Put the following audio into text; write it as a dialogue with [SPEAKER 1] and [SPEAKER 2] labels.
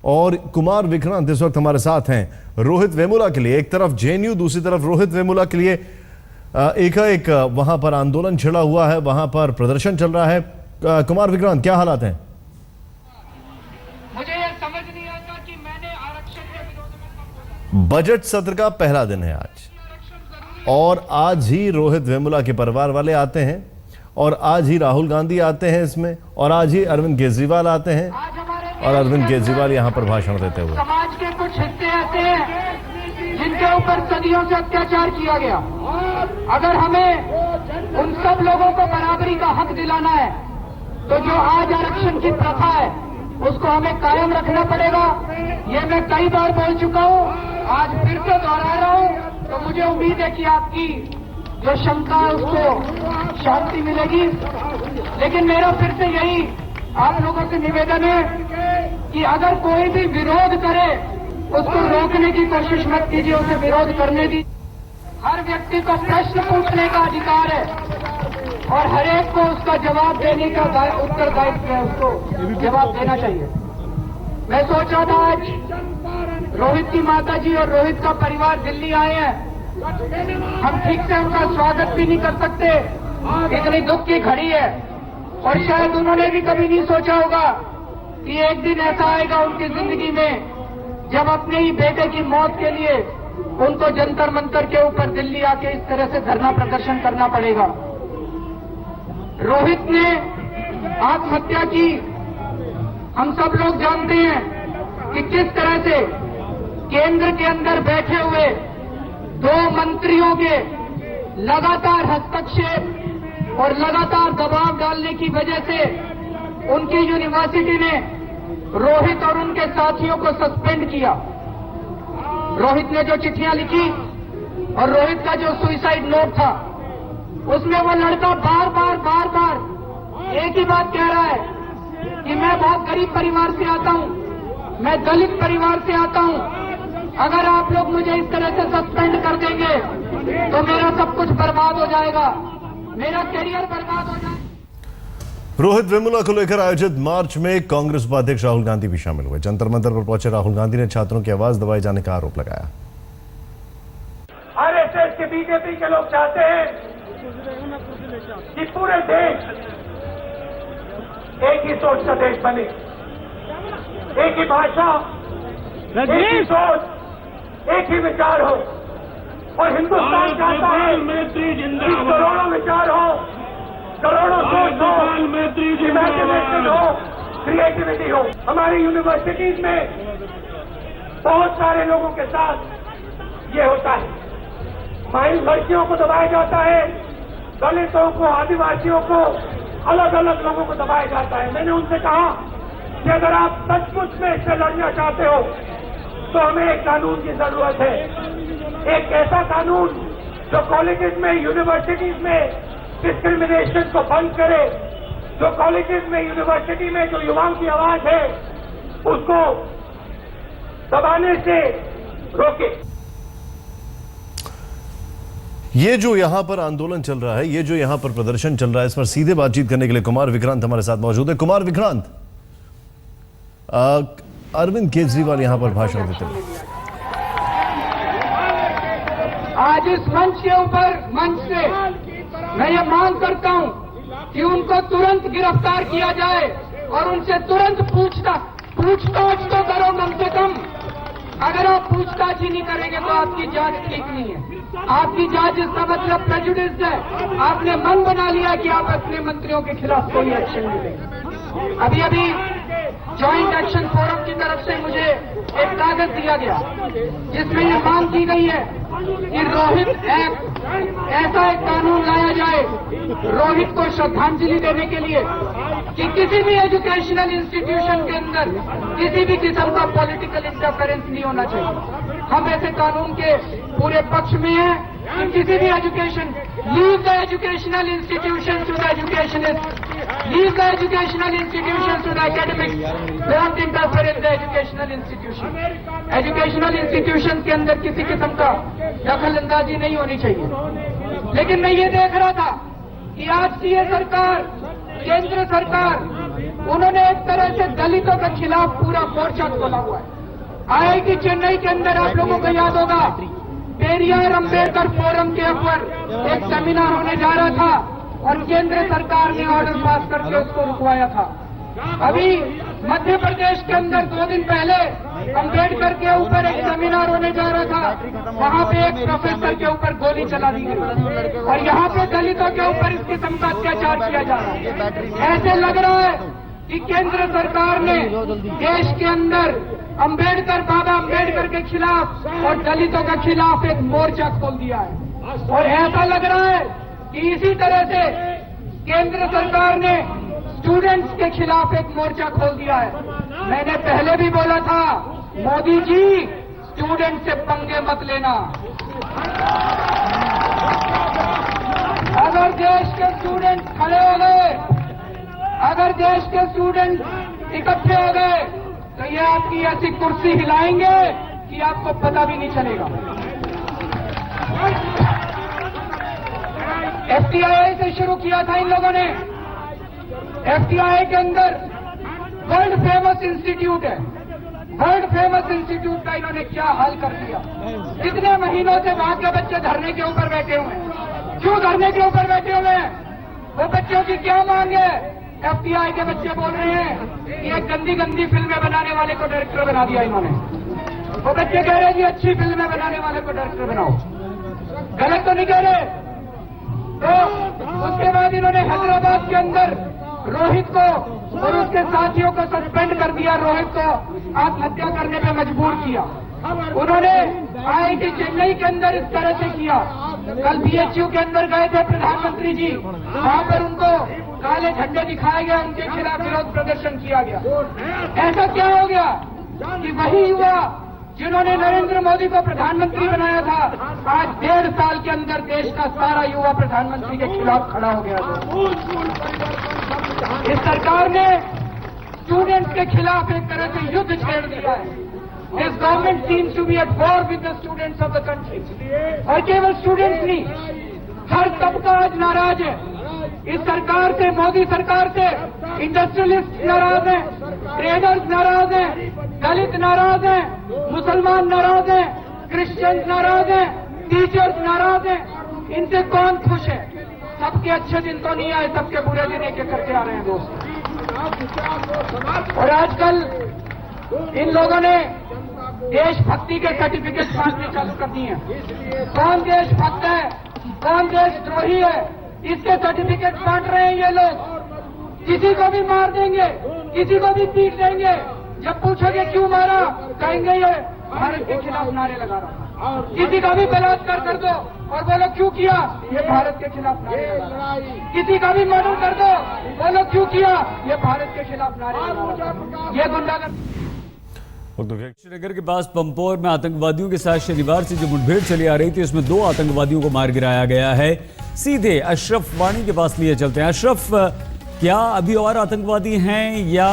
[SPEAKER 1] और कुमार विक्रांत इस वक्त हमारे साथ हैं रोहित वेमुला के लिए। एक तरफ जेएनयू, दूसरी तरफ रोहित वेमुला के लिए एकाएक वहां पर आंदोलन छिड़ा हुआ है, वहां पर प्रदर्शन चल रहा है। कुमार विक्रांत, क्या हालात हैं?
[SPEAKER 2] मुझे ये समझ नहीं आता कि मैंने आरक्षण के विरोध में कब बोला।
[SPEAKER 1] बजट सत्र का पहला दिन है आज, और आज ही रोहित वेमुला के परिवार वाले आते हैं, और आज ही राहुल गांधी आते हैं इसमें, और आज ही अरविंद केजरीवाल आते हैं, और अरविंद केजरीवाल यहां पर भाषण देते हुए।
[SPEAKER 2] समाज के कुछ हिस्से ऐसे हैं जिनके ऊपर सदियों से अत्याचार किया गया। अगर हमें उन सब लोगों को बराबरी का हक दिलाना है तो जो आज आरक्षण की प्रथा है उसको हमें कायम रखना पड़ेगा। ये मैं कई बार बोल चुका हूँ, आज फिर से दोहरा रहा हूँ। तो मुझे उम्मीद है कि आपकी जो शंका है उसको शांति मिलेगी। लेकिन मेरा फिर से यही आप लोगों से निवेदन है कि अगर कोई भी विरोध करे उसको रोकने की कोशिश मत कीजिए, उसे विरोध करने दी। हर व्यक्ति को प्रश्न पूछने का अधिकार है और हर एक को उसका जवाब देने का उत्तरदायित्व है, उसको जवाब देना चाहिए। मैं सोच रहा था आज रोहित की माताजी और रोहित का परिवार दिल्ली आए हैं, हम ठीक से उनका स्वागत भी नहीं कर सकते, इतनी दुख की घड़ी है। और शायद उन्होंने भी कभी नहीं सोचा होगा कि एक दिन ऐसा आएगा उनकी जिंदगी में जब अपने ही बेटे की मौत के लिए उनको जंतर मंतर के ऊपर दिल्ली आके इस तरह से धरना प्रदर्शन करना पड़ेगा। रोहित ने आत्महत्या की, हम सब लोग जानते हैं कि किस तरह से केंद्र के अंदर बैठे हुए दो मंत्रियों के लगातार हस्तक्षेप और लगातार दबाव डालने की वजह से उनकी यूनिवर्सिटी ने रोहित और उनके साथियों को सस्पेंड किया। रोहित ने जो चिट्ठियां लिखी और रोहित का जो सुसाइड नोट था उसमें वो लड़का बार बार एक ही बात कह रहा है कि मैं बहुत गरीब परिवार से आता हूं, मैं दलित परिवार से आता हूं, अगर आप लोग मुझे इस तरह से सस्पेंड कर देंगे तो मेरा सब कुछ बर्बाद हो जाएगा, मेरा करियर बर्बाद हो जाएगा।
[SPEAKER 1] रोहित वेमुला को लेकर आयोजित मार्च में कांग्रेस उपाध्यक्ष राहुल गांधी भी शामिल हुए। जंतर मंतर पर पहुंचे राहुल गांधी ने छात्रों की आवाज दबाए जाने का आरोप लगाया।
[SPEAKER 3] आरएसएस के बीजेपी के लोग चाहते हैं कि पूरे देश एक ही सोच का देश बने, एक ही भाषा, एक ही सोच, एक ही विचार हो। और हिंदुस्तान चाहता है कि करोड़ों विचार हो, करोड़ों सोच हो, इमेजिनेशन हो, क्रिएटिविटी हो। हमारी यूनिवर्सिटीज में बहुत सारे लोगों के साथ ये होता है, माइल लड़कियों को दबाया जाता है, दलितों को, आदिवासियों को, अलग अलग लोगों को दबाया जाता है। मैंने उनसे कहा कि अगर आप सचमुच में इससे लड़ना चाहते हो तो हमें एक कानून की जरूरत है, एक ऐसा कानून जो कॉलेजेस में, यूनिवर्सिटीज में डिस्क्रिमिनेशन को बंद करे, जो कॉलेजेस में, यूनिवर्सिटी में जो युवाओं की आवाज है उसको दबाने से रोके।
[SPEAKER 1] ये जो यहां पर आंदोलन चल रहा है, ये जो यहां पर प्रदर्शन चल रहा है, इस पर सीधे बातचीत करने के लिए कुमार विक्रांत हमारे साथ मौजूद है। कुमार विक्रांत, अरविंद केजरीवाल यहां पर भाषण देते हैं।
[SPEAKER 2] आज इस मंच के ऊपर, मंच से मैं ये मांग करता हूं कि उनको तुरंत गिरफ्तार किया जाए और उनसे तुरंत पूछताछ तो करो कम से कम। अगर आप पूछताछ ही नहीं करेंगे तो आपकी जांच ठीक नहीं है। आपकी जांच इसका मतलब प्रेजुडिस है, आपने मन बना लिया कि आप अपने मंत्रियों के खिलाफ कोई एक्शन नहीं लेंगे। अभी ज्वाइंट एक्शन फोरम की तरफ से मुझे एक कागज दिया गया जिसमें यह मांग की गई है कि रोहित एक्ट, ऐसा एक कानून लाया जाए रोहित को श्रद्धांजलि देने के लिए कि किसी भी एजुकेशनल इंस्टीट्यूशन के अंदर किसी भी किस्म का पॉलिटिकल इंटरफेरेंस नहीं होना चाहिए। हम ऐसे कानून के पूरे पक्ष में हैं कि किसी भी education, leave the educational institution to the educationist, leave the educational institution to the academics, don't interfere in the educational institution. Educational institution के अंदर किसी किस्म का दखल अंदाजी नहीं होनी चाहिए। लेकिन मैं ये देख रहा था कि आज की ये सरकार, केंद्र सरकार उन्होंने एक तरह से दलितों के खिलाफ पूरा मोर्चा खोला हुआ है। आईआईटी चेन्नई के अंदर आप लोगों को याद होगा, पेरियार अंबेडकर फोरम के ऊपर एक सेमिनार होने जा रहा था और केंद्र सरकार ने ऑर्डर पास करके उसको रुकवाया था। अभी मध्य प्रदेश के अंदर 2 दिन पहले अंबेडकर के ऊपर एक सेमिनार होने जा रहा था, वहां पे एक प्रोफेसर के ऊपर गोली चला दी गई और यहाँ पे दलितों के ऊपर इस किस्म का अत्याचार किया जा रहा है। ऐसे लग रहा है कि केंद्र सरकार ने देश के अंदर अंबेडकर, बाबा अंबेडकर के खिलाफ और दलितों के खिलाफ एक मोर्चा खोल दिया है। और ऐसा लग रहा है कि इसी तरह से केंद्र सरकार ने स्टूडेंट्स के खिलाफ एक मोर्चा खोल दिया है। मैंने पहले भी बोला था, मोदी जी स्टूडेंट से पंगे मत लेना। अगर देश के स्टूडेंट खड़े हो गए, अगर देश के स्टूडेंट इकट्ठे हो गए तो ये आपकी ऐसी कुर्सी हिलाएंगे कि आपको पता भी नहीं चलेगा। एफटीआई से शुरू किया था इन लोगों ने। एफटीआई के अंदर वर्ल्ड फेमस इंस्टीट्यूट है, वर्ल्ड फेमस इंस्टीट्यूट का इन्होंने क्या हाल कर दिया। कितने महीनों से वहां के बच्चे धरने के ऊपर बैठे हुए हैं। क्यों धरने के ऊपर बैठे हुए हैं? वो बच्चों की क्या मांग है? एफटीआई के बच्चे बोल रहे हैं कि एक गंदी गंदी फिल्में बनाने वाले को डायरेक्टर बना दिया इन्होंने। वो बच्चे कह रहे हैं कि अच्छी फिल्में बनाने वाले को डायरेक्टर बनाओ। गलत तो नहीं कह रहे। तो उसके बाद इन्होंने हैदराबाद के अंदर रोहित को और उसके साथियों को सस्पेंड कर दिया, रोहित को आत्महत्या करने पे मजबूर किया। उन्होंने आईआईटी चेन्नई के अंदर इस तरह से किया। कल बीएचयू के अंदर गए थे प्रधानमंत्री जी, वहां पर उनको काले झंडे दिखाए गए, उनके खिलाफ विरोध प्रदर्शन किया गया। ऐसा क्या हो गया कि वही युवा जिन्होंने नरेंद्र मोदी को प्रधानमंत्री बनाया था, आज 1.5 साल के अंदर देश का सारा युवा प्रधानमंत्री के खिलाफ खड़ा हो गया था। इस सरकार ने स्टूडेंट्स के खिलाफ एक तरह से युद्ध छेड़ दिया है। This government seems to be at war with the students of the country. और केवल स्टूडेंट्स नहीं, हर तबका आज नाराज है इस सरकार से, मोदी सरकार से। इंडस्ट्रियलिस्ट नाराज हैं, ट्रेडर्स नाराज हैं, दलित नाराज हैं, मुसलमान नाराज हैं, क्रिश्चियंस नाराज हैं, टीचर्स नाराज हैं। इनसे कौन खुश है? सबके अच्छे दिन तो नहीं आए, सबके बुरे दिन एक एक करके आ रहे हैं दोस्त। और आजकल इन लोगों ने देशभक्ति के सर्टिफिकेट बांटने चालू कर दिए हैं। कौन देशभक्त है, कौन देशद्रोही है, इसके सर्टिफिकेट बांट रहे हैं ये लोग। किसी को भी मार देंगे, किसी को भी पीट देंगे। जब पूछोगे क्यों मारा, कहेंगे ये भारत के खिलाफ नारे लगा रहा था। किसी का भी बलात्कार कर दो और बोलो क्यों किया, ये भारत के खिलाफ नारे लगा रहा है। किसी का भी मर्डर कर दो, बोलो क्यों किया, ये भारत के खिलाफ नारे लगा रहा है। ये गुंडागर्दी।
[SPEAKER 4] श्रीनगर के पास पंपोर में आतंकवादियों के साथ शनिवार से जो मुठभेड़ चली आ रही थी, उसमें 2 आतंकवादियों को मार गिराया गया है। सीधे अशरफ वाणी के पास लिए चलते हैं। अशरफ, क्या अभी और आतंकवादी हैं या